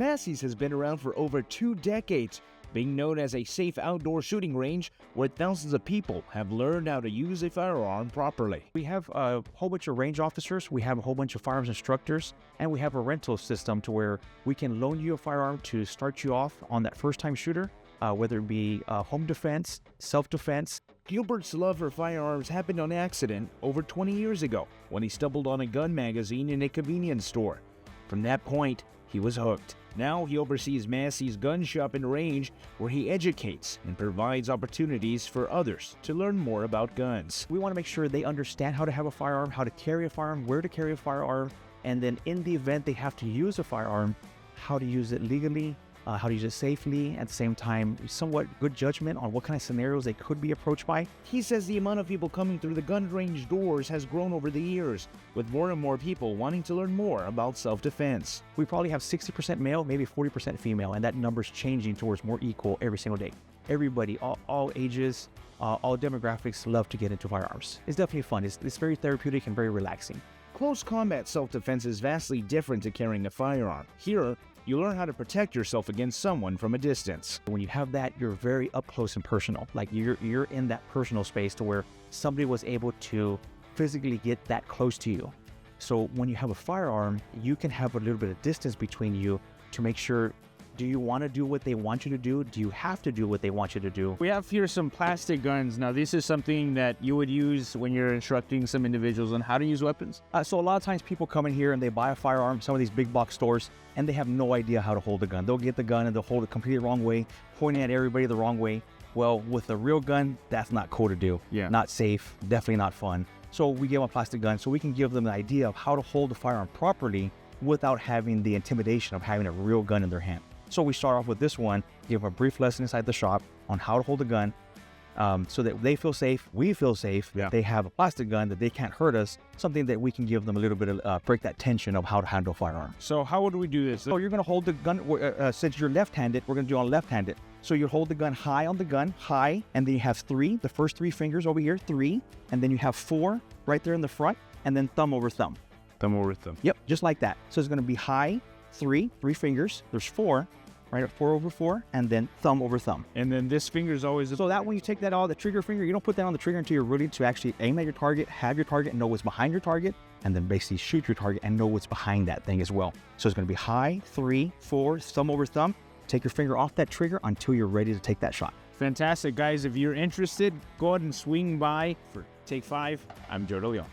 Masseys has been around for over 2 decades, being known as a safe outdoor shooting range where thousands of people have learned how to use a firearm properly. We have a whole bunch of range officers, we have a whole bunch of firearms instructors, and we have a rental system to where we can loan you a firearm to start you off on that first-time shooter, whether it be home defense, self-defense. Gilbert's love for firearms happened on accident over 20 years ago when he stumbled on a gun magazine in a convenience store. From that point, he was hooked. Now he oversees Massey's gun shop and range, where he educates and provides opportunities for others to learn more about guns. We want to make sure they understand how to have a firearm, how to carry a firearm, where to carry a firearm, and then in the event they have to use a firearm, how to use it legally, how to use it safely, at the same time, somewhat good judgment on what kind of scenarios they could be approached by. He says the amount of people coming through the gun range doors has grown over the years, with more and more people wanting to learn more about self-defense. We probably have 60% male, maybe 40% female, and that number's changing towards more equal every single day. Everybody, all ages, all demographics love to get into firearms. It's definitely fun. It's very therapeutic and very relaxing. Close combat self-defense is vastly different to carrying a firearm. Here, you learn how to protect yourself against someone from a distance. When you have that, you're very up close and personal. Like you're in that personal space to where somebody was able to physically get that close to you. So when you have a firearm, you can have a little bit of distance between you to make sure, do you want to do what they want you to do? Do you have to do what they want you to do? We have here some plastic guns. Now, this is something that you would use when you're instructing some individuals on how to use weapons. So a lot of times people come in here and they buy a firearm, some of these big box stores, and they have no idea how to hold the gun. They'll get the gun and they'll hold it completely the wrong way, pointing at everybody the wrong way. Well, with a real gun, that's not cool to do. Yeah. Not safe, definitely not fun. So we give them a plastic gun so we can give them an idea of how to hold the firearm properly without having the intimidation of having a real gun in their hand. So we start off with this one, give them a brief lesson inside the shop on how to hold a gun, so that they feel safe, we feel safe, Yeah. they have a plastic gun that they can't hurt us, something that we can give them a little bit of, break that tension of how to handle a firearm. So how would we do this? So you're gonna hold the gun, since you're left-handed, we're gonna do on left-handed. So you hold the gun high on the gun, high, and then you have 3, the first 3 fingers over here, 3, and then you have 4 right there in the front, and then thumb over thumb. Thumb over thumb. Yep, just like that. So it's gonna be high, 3 fingers, there's 4, right, 4 over 4, and then thumb over thumb. And then this finger is always... So that when you take that out, the trigger finger, you don't put that on the trigger until you're ready to actually aim at your target, have your target, know what's behind your target, and then basically shoot your target and know what's behind that thing as well. So it's gonna be high, 3, 4, thumb over thumb. Take your finger off that trigger until you're ready to take that shot. Fantastic, guys. If you're interested, go ahead and swing by for Take 5. I'm Joe DeLeon.